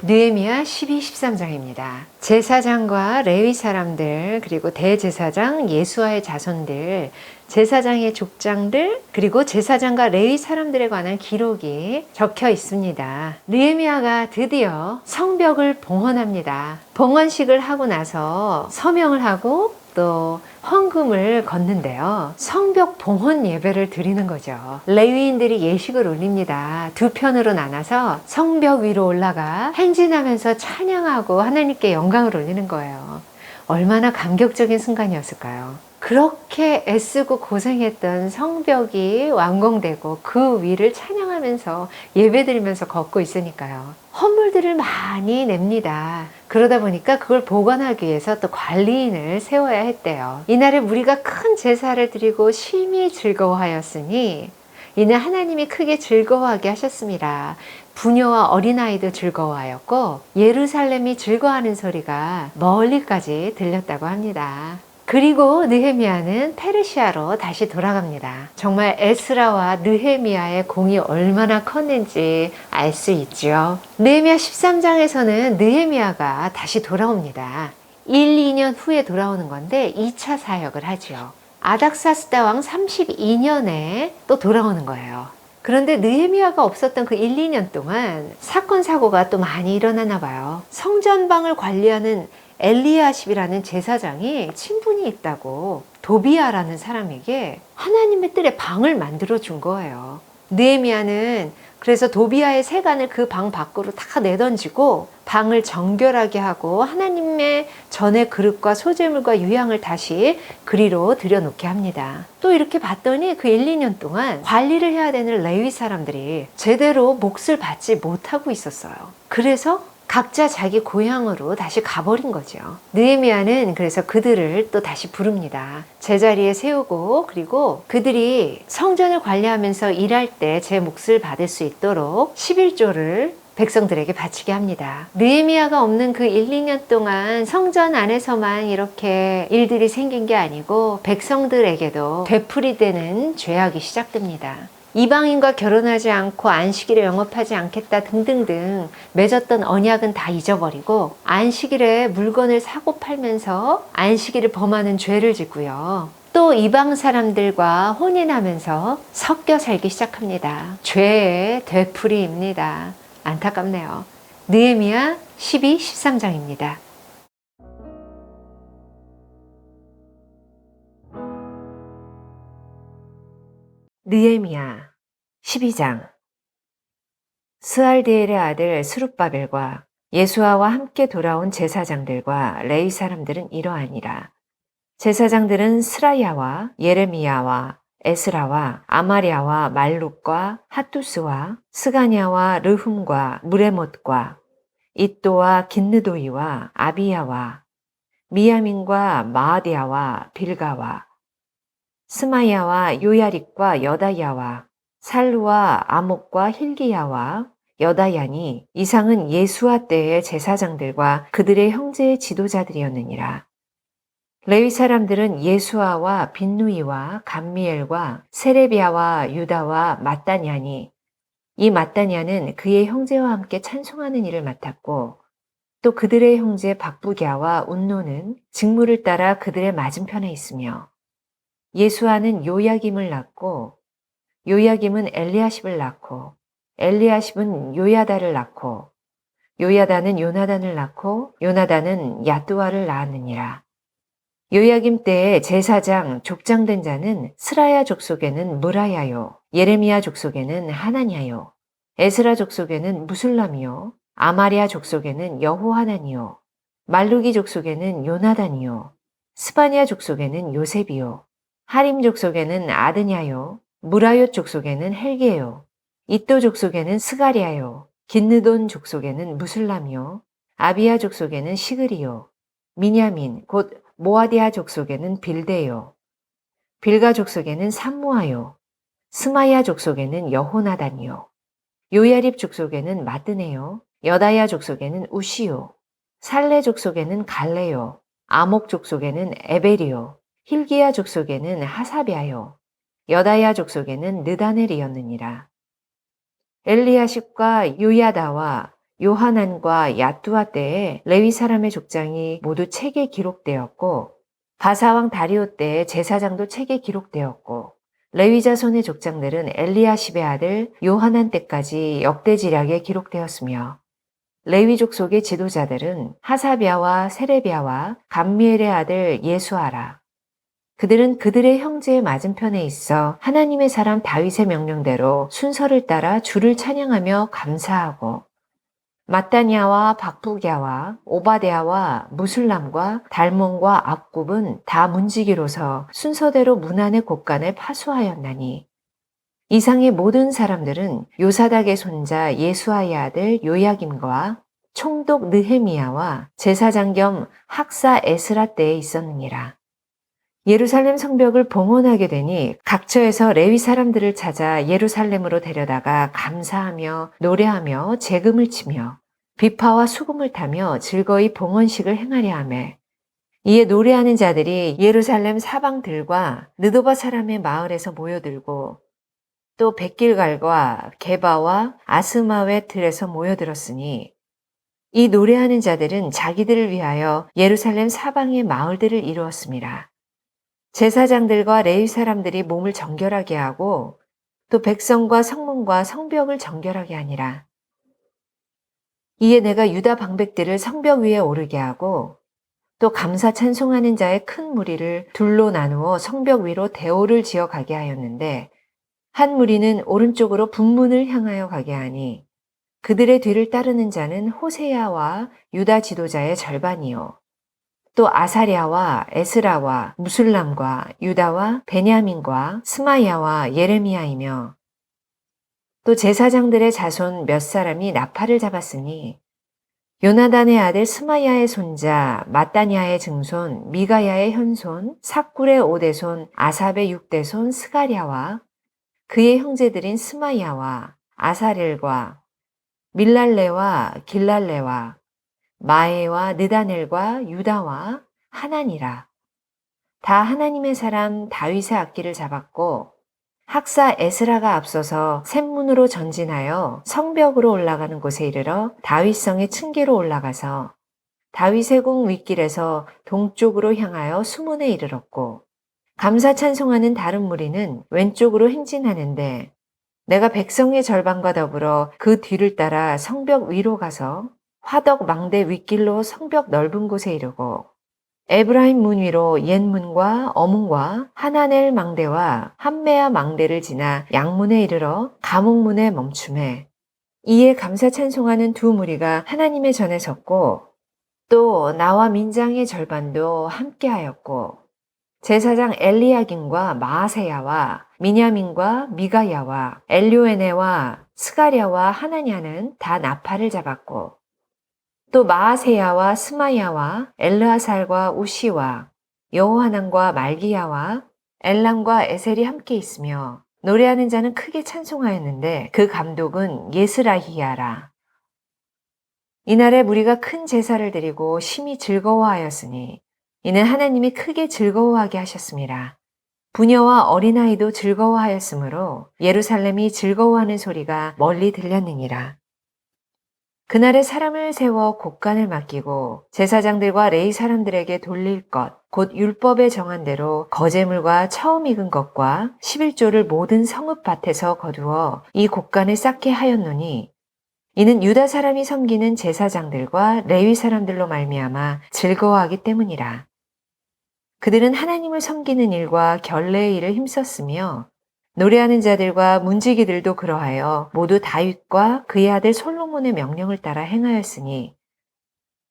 느헤미야 12, 13장입니다. 제사장과 레위 사람들, 그리고 대제사장 예수아의 자손들, 제사장의 족장들, 그리고 제사장과 레위 사람들에 관한 기록이 적혀 있습니다. 느헤미야가 드디어 성벽을 봉헌합니다. 봉헌식을 하고 나서 서명을 하고 또 헌금을 걷는데요. 성벽 봉헌 예배를 드리는 거죠. 레위인들이 예식을 올립니다. 두 편으로 나눠서 성벽 위로 올라가 행진하면서 찬양하고 하나님께 영광을 올리는 거예요. 얼마나 감격적인 순간이었을까요? 그렇게 애쓰고 고생했던 성벽이 완공되고 그 위를 찬양하면서 예배드리면서 걷고 있으니까요. 헌물들을 많이 냅니다. 그러다 보니까 그걸 보관하기 위해서 또 관리인을 세워야 했대요. 이날에 우리가 큰 제사를 드리고 심히 즐거워하였으니 이는 하나님이 크게 즐거워하게 하셨습니다. 부녀와 어린아이도 즐거워하였고 예루살렘이 즐거워하는 소리가 멀리까지 들렸다고 합니다. 그리고 느헤미야는 페르시아로 다시 돌아갑니다. 정말 에스라와 느헤미야의 공이 얼마나 컸는지 알 수 있죠. 느헤미야 13장에서는 느헤미야가 다시 돌아옵니다. 1, 2년 후에 돌아오는 건데 2차 사역을 하죠. 아닥사스다 왕 32년에 또 돌아오는 거예요. 그런데 느헤미야가 없었던 그 1, 2년 동안 사건 사고가 또 많이 일어나나 봐요. 성전방을 관리하는 엘리야십이라는 제사장이 친분이 있다고 도비야라는 사람에게 하나님의 뜰에 방을 만들어 준 거예요. 느헤미야는 그래서 도비야의 세간을 그 방 밖으로 다 내던지고 방을 정결하게 하고 하나님의 전의 그릇과 소재물과 유향을 다시 그리로 들여놓게 합니다. 또 이렇게 봤더니 그 1, 2년 동안 관리를 해야 되는 레위 사람들이 제대로 몫을 받지 못하고 있었어요. 그래서 각자 자기 고향으로 다시 가버린 거죠. 느헤미야는 그래서 그들을 또 다시 부릅니다. 제자리에 세우고 그리고 그들이 성전을 관리하면서 일할 때 제 몫을 받을 수 있도록 11조를 백성들에게 바치게 합니다. 느헤미야가 없는 그 1, 2년 동안 성전 안에서만 이렇게 일들이 생긴 게 아니고 백성들에게도 되풀이되는 죄악이 시작됩니다. 이방인과 결혼하지 않고 안식일에 영업하지 않겠다 등등등 맺었던 언약은 다 잊어버리고 안식일에 물건을 사고 팔면서 안식일을 범하는 죄를 짓고요. 또 이방 사람들과 혼인하면서 섞여 살기 시작합니다. 죄의 되풀이입니다. 안타깝네요. 느헤미야 12, 13장입니다. 느헤미야 12장. 스알디엘의 아들 스룹바벨과 예수아와 함께 돌아온 제사장들과 레위 사람들은 이러하니라. 제사장들은 스라야와 예레미야와 에스라와 아마랴와 말룩과 핫투스와 스가냐와 르훔과 무레못과 이또와 긴느도이와 아비야와 미야민과 마아디아와 빌가와 스마야와 요야릭과 여다야와 살루와 아목과 힐기야와 여다야니 이상은 예수아 때의 제사장들과 그들의 형제의 지도자들이었느니라. 레위 사람들은 예수아와 빈누이와 감미엘과 세레비아와 유다와 mat단야니 이 mat단야는 그의 형제와 함께 찬송하는 일을 맡았고 또 그들의 형제 박부갸와 운노는 직무를 따라 그들의 맞은편에 있으며 예수아는 요야김을 낳고 요야김은 엘리야십을 낳고 엘리야십은 요야다를 낳고 요야다는 요나단을 낳고 요나단은 야뚜아를 낳았느니라. 요야김 때에 제사장 족장된 자는 스라야 족속에는 무라야요 예레미야 족속에는 하나냐요 에스라 족속에는 무술람이요 아마랴 족속에는 여호하나니요 말루기 족속에는 요나단이요 스바냐 족속에는 요셉이요 하림 족속에는 아드냐요 무라옅 족속에는 헬게요 이또 족속에는 스가랴요 긴느돈 족속에는 무술람이요 아비야 족속에는 시그리요 미냐민 곧 모아디아 족속에는 빌데요 빌가 족속에는 삼무아요 스마야 족속에는 여호나단이요 요야립 족속에는 마뜨네요 여다야 족속에는 우시요 살레 족속에는 갈레요 아목 족속에는 에벨이요 힐기야 족속에는 하사비아요 여다야 족속에는 느다넬이었느니라. 엘리야십과 요야다와 요하난과 야뚜아 때에 레위 사람의 족장이 모두 책에 기록되었고 바사왕 다리오 때에 제사장도 책에 기록되었고 레위 자손의 족장들은 엘리야십의 아들 요하난 때까지 역대지략에 기록되었으며 레위족 속의 지도자들은 하사랴와 세레비야와 감미엘의 아들 예수아라. 그들은 그들의 형제의 맞은편에 있어 하나님의 사람 다윗의 명령대로 순서를 따라 주를 찬양하며 감사하고 마따냐와 박부랴와 오바댜와 무술람과 달몬과 악굽은 다 문지기로서 순서대로 문 안의 곳간을 파수하였나니 이상의 모든 사람들은 요사닥의 손자 예수아의 아들 요야김과 총독 느헤미야와 제사장 겸 학사 에스라 때에 있었느니라. 예루살렘 성벽을 봉헌하게 되니 각처에서 레위 사람들을 찾아 예루살렘으로 데려다가 감사하며 노래하며 재금을 치며 비파와 수금을 타며 즐거이 봉헌식을 행하려 하매 이에 노래하는 자들이 예루살렘 사방들과 느도바 사람의 마을에서 모여들고 또 백길갈과 게바와 아스마웨 들에서 모여들었으니 이 노래하는 자들은 자기들을 위하여 예루살렘 사방의 마을들을 이루었습니다. 제사장들과 레위 사람들이 몸을 정결하게 하고 또 백성과 성문과 성벽을 정결하게 하니라. 이에 내가 유다 방백들을 성벽 위에 오르게 하고 또 감사 찬송하는 자의 큰 무리를 둘로 나누어 성벽 위로 대오를 지어 가게 하였는데 한 무리는 오른쪽으로 북문을 향하여 가게 하니 그들의 뒤를 따르는 자는 호세야와 유다 지도자의 절반이요. 또 아사랴와 에스라와 무술람과 유다와 베냐민과 스마야와 예레미야이며 또 제사장들의 자손 몇 사람이 나팔을 잡았으니 요나단의 아들 스마야의 손자 마따냐의 증손 미가야의 현손 삭굴의 5대손 아삽의 6대손 스가랴와 그의 형제들인 스마야와 아사렐과 밀랄레와 길랄레와 마에와 느다넬과 유다와 하나니라. 다 하나님의 사람 다윗의 악기를 잡았고 학사 에스라가 앞서서 샘문으로 전진하여 성벽으로 올라가는 곳에 이르러 다윗성의 층계로 올라가서 다윗의 궁 윗길에서 동쪽으로 향하여 수문에 이르렀고 감사 찬송하는 다른 무리는 왼쪽으로 행진하는데 내가 백성의 절반과 더불어 그 뒤를 따라 성벽 위로 가서 화덕 망대 윗길로 성벽 넓은 곳에 이르고 에브라임 문 위로 옛문과 어문과 하나넬 망대와 함메아 망대를 지나 양문에 이르러 감옥문에 멈춤해 이에 감사 찬송하는 두 무리가 하나님의 전에 섰고 또 나와 민장의 절반도 함께하였고 제사장 엘리야김과 마아세야와 미냐민과 미가야와 엘료에네와 스가랴와 하나냐는 다 나팔을 잡았고 또 마아세야와 스마야와 엘르아살과 우시와 여호하난과 말기야와 엘람과 에셀이 함께 있으며 노래하는 자는 크게 찬송하였는데 그 감독은 예스라히야라. 이날에 무리가 큰 제사를 드리고 심히 즐거워하였으니 이는 하나님이 크게 즐거워하게 하셨습니다. 부녀와 어린아이도 즐거워하였으므로 예루살렘이 즐거워하는 소리가 멀리 들렸느니라. 그날에 사람을 세워 곳간을 맡기고 제사장들과 레위 사람들에게 돌릴 것, 곧 율법에 정한 대로 거제물과 처음 익은 것과 11조를 모든 성읍밭에서 거두어 이 곳간을 쌓게 하였노니 이는 유다 사람이 섬기는 제사장들과 레위 사람들로 말미암아 즐거워하기 때문이라. 그들은 하나님을 섬기는 일과 결례의 일을 힘썼으며 노래하는 자들과 문지기들도 그러하여 모두 다윗과 그의 아들 솔로몬의 명령을 따라 행하였으니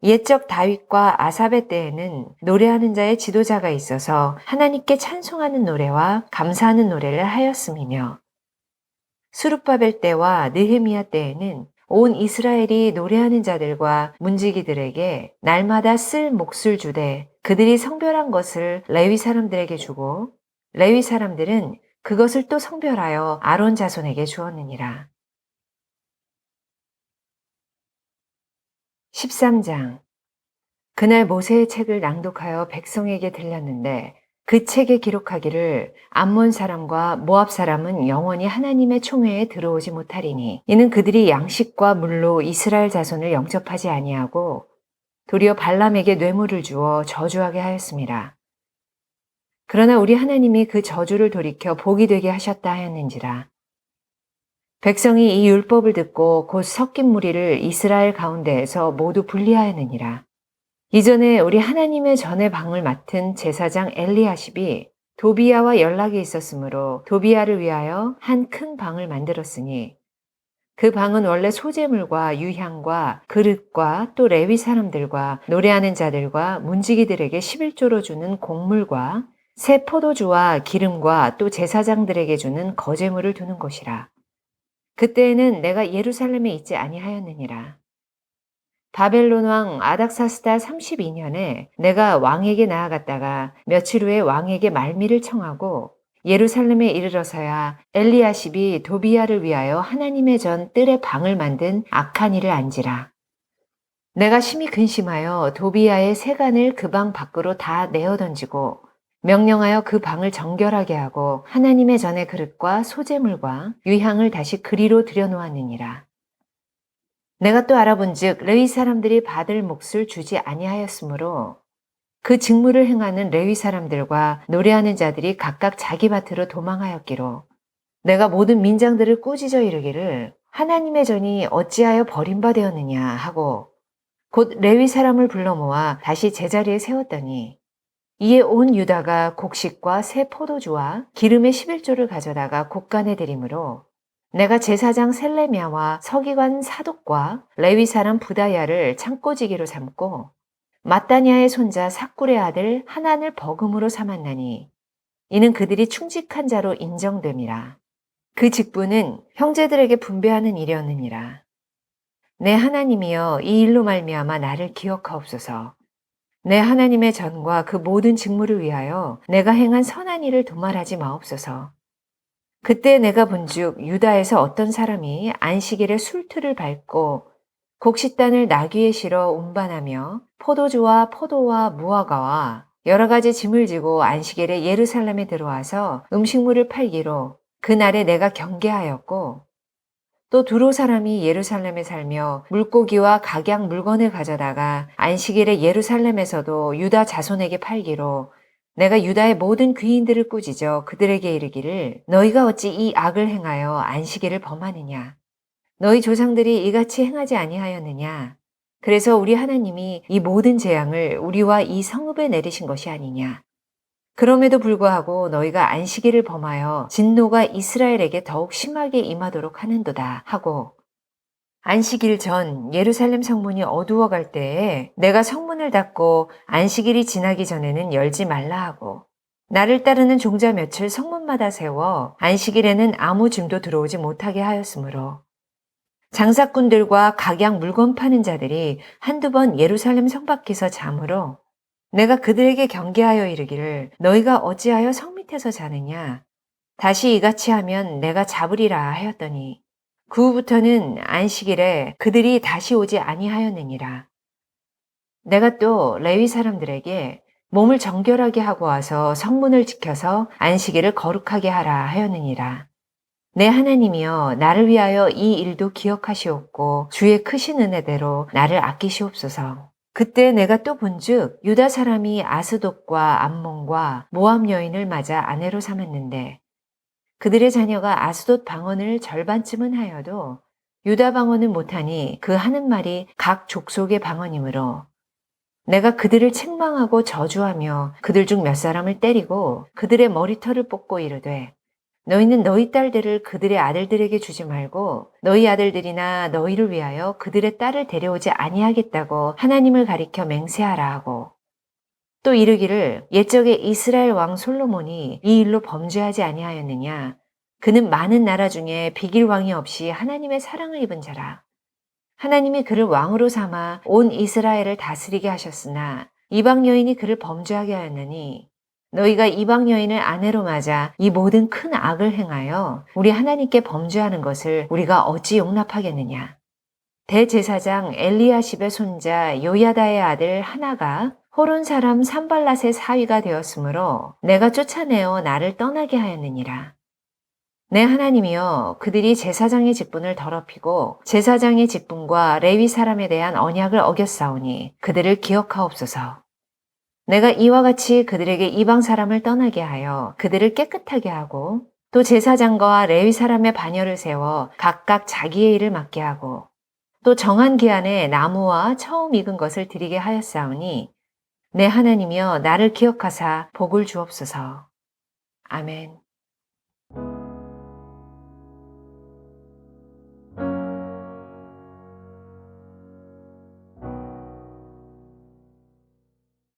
옛적 다윗과 아삽의 때에는 노래하는 자의 지도자가 있어서 하나님께 찬송하는 노래와 감사하는 노래를 하였음이며 수룹바벨 때와 느헤미야 때에는 온 이스라엘이 노래하는 자들과 문지기들에게 날마다 쓸 몫을 주되 그들이 성별한 것을 레위 사람들에게 주고 레위 사람들은 그것을 또 성별하여 아론 자손에게 주었느니라. 13장. 그날 모세의 책을 낭독하여 백성에게 들렸는데 그 책에 기록하기를 암몬 사람과 모압 사람은 영원히 하나님의 총회에 들어오지 못하리니 이는 그들이 양식과 물로 이스라엘 자손을 영접하지 아니하고 도리어 발람에게 뇌물을 주어 저주하게 하였습니다. 그러나 우리 하나님이 그 저주를 돌이켜 복이 되게 하셨다 하였는지라. 백성이 이 율법을 듣고 곧 섞인 무리를 이스라엘 가운데에서 모두 분리하였느니라. 이전에 우리 하나님의 전의 방을 맡은 제사장 엘리야십이 도비야와 연락이 있었으므로 도비야를 위하여 한 큰 방을 만들었으니 그 방은 원래 소재물과 유향과 그릇과 또 레위 사람들과 노래하는 자들과 문지기들에게 11조로 주는 곡물과 새 포도주와 기름과 또 제사장들에게 주는 거제물을 두는 곳이라. 그때에는 내가 예루살렘에 있지 아니하였느니라. 바벨론 왕 아닥사스다 32년에 내가 왕에게 나아갔다가 며칠 후에 왕에게 말미를 청하고 예루살렘에 이르러서야 엘리야십이 도비야를 위하여 하나님의 전 뜰에 방을 만든 악한 일을 안지라. 내가 심히 근심하여 도비야의 세간을 그 방 밖으로 다 내어 던지고 명령하여 그 방을 정결하게 하고 하나님의 전의 그릇과 소재물과 유향을 다시 그리로 들여놓았느니라. 내가 또 알아본즉 레위 사람들이 받을 몫을 주지 아니하였으므로 그 직무를 행하는 레위 사람들과 노래하는 자들이 각각 자기 밭으로 도망하였기로 내가 모든 민장들을 꾸짖어 이르기를 하나님의 전이 어찌하여 버림받았느냐 하고 곧 레위 사람을 불러 모아 다시 제자리에 세웠더니 이에 온 유다가 곡식과 새 포도주와 기름의 11조를 가져다가 곡간에 드리므로 내가 제사장 셀레미야와 서기관 사독과 레위 사람 부다야를 창고지기로 삼고 마따니아의 손자 삭굴의 아들 하난을 버금으로 삼았나니 이는 그들이 충직한 자로 인정됨이라. 그 직분은 형제들에게 분배하는 일이었느니라. 내 하나님이여 이 일로 말미암아 나를 기억하옵소서. 내 하나님의 전과 그 모든 직무를 위하여 내가 행한 선한 일을 도말하지 마옵소서. 그때 내가 본즉 유다에서 어떤 사람이 안식일에 술틀을 밟고 곡식단을 나귀에 실어 운반하며 포도주와 포도와 무화과와 여러 가지 짐을 지고 안식일에 예루살렘에 들어와서 음식물을 팔기로 그날에 내가 경계하였고 또 두로 사람이 예루살렘에 살며 물고기와 각양 물건을 가져다가 안식일에 예루살렘에서도 유다 자손에게 팔기로 내가 유다의 모든 귀인들을 꾸짖어 그들에게 이르기를 너희가 어찌 이 악을 행하여 안식일을 범하느냐. 너희 조상들이 이같이 행하지 아니하였느냐. 그래서 우리 하나님이 이 모든 재앙을 우리와 이 성읍에 내리신 것이 아니냐. 그럼에도 불구하고 너희가 안식일을 범하여 진노가 이스라엘에게 더욱 심하게 임하도록 하는도다 하고 안식일 전 예루살렘 성문이 어두워갈 때에 내가 성문을 닫고 안식일이 지나기 전에는 열지 말라 하고 나를 따르는 종자 몇을 성문마다 세워 안식일에는 아무 짐도 들어오지 못하게 하였으므로 장사꾼들과 각양 물건 파는 자들이 한두 번 예루살렘 성 밖에서 자므로 내가 그들에게 경계하여 이르기를 너희가 어찌하여 성 밑에서 자느냐 다시 이같이 하면 내가 잡으리라 하였더니 그 후부터는 안식일에 그들이 다시 오지 아니하였느니라. 내가 또 레위 사람들에게 몸을 정결하게 하고 와서 성문을 지켜서 안식일을 거룩하게 하라 하였느니라. 내 하나님이여 나를 위하여 이 일도 기억하시옵고 주의 크신 은혜대로 나를 아끼시옵소서. 그때 내가 또 본즉 유다 사람이 아스돗과 암몬과 모압 여인을 맞아 아내로 삼았는데 그들의 자녀가 아스돗 방언을 절반쯤은 하여도 유다 방언은 못하니 그 하는 말이 각 족속의 방언이므로 내가 그들을 책망하고 저주하며 그들 중 몇 사람을 때리고 그들의 머리털을 뽑고 이르되 너희는 너희 딸들을 그들의 아들들에게 주지 말고 너희 아들들이나 너희를 위하여 그들의 딸을 데려오지 아니하겠다고 하나님을 가리켜 맹세하라 하고 또 이르기를 옛적에 이스라엘 왕 솔로몬이 이 일로 범죄하지 아니하였느냐. 그는 많은 나라 중에 비길 왕이 없이 하나님의 사랑을 입은 자라. 하나님이 그를 왕으로 삼아 온 이스라엘을 다스리게 하셨으나 이방 여인이 그를 범죄하게 하였느니 너희가 이방 여인을 아내로 맞아 이 모든 큰 악을 행하여 우리 하나님께 범죄하는 것을 우리가 어찌 용납하겠느냐. 대제사장 엘리야십의 손자 요야다의 아들 하나가 호론 사람 산발랏의 사위가 되었으므로 내가 쫓아내어 나를 떠나게 하였느니라. 내 하나님이여, 그들이 제사장의 직분을 더럽히고 제사장의 직분과 레위 사람에 대한 언약을 어겼사오니 그들을 기억하옵소서. 내가 이와 같이 그들에게 이방 사람을 떠나게 하여 그들을 깨끗하게 하고 또 제사장과 레위 사람의 반열을 세워 각각 자기의 일을 맡게 하고 또 정한 기한에 나무와 처음 익은 것을 드리게 하였사오니 내 하나님이여, 나를 기억하사 복을 주옵소서. 아멘.